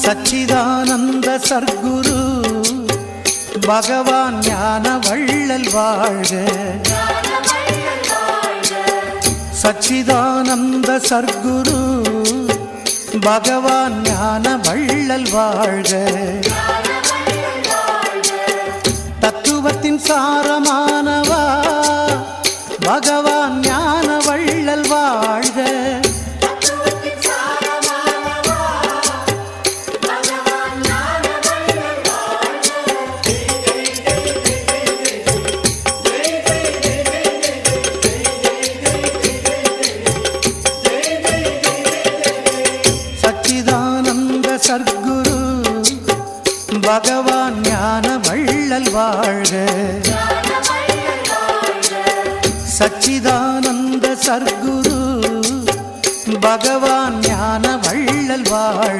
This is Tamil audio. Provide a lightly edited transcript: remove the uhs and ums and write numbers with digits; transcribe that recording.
சச்சிதானந்த சர்க்குரு பகவான் ஞான வள்ளல் வாழ்க. சச்சிதானந்த சர்க்குரு பகவான் ஞான வள்ளல் வாழ்க. தத்துவத்தின் சாரமானவா பகவான் ஞான வள்ளல் வாழ்க. சச்சிதானந்த சர்க்குரு பகவான் ஞான வள்ளல் வாழ்க. சச்சிதானந்த சர்க்குரு பகவான் ஞான வள்ளல் வாழ்க.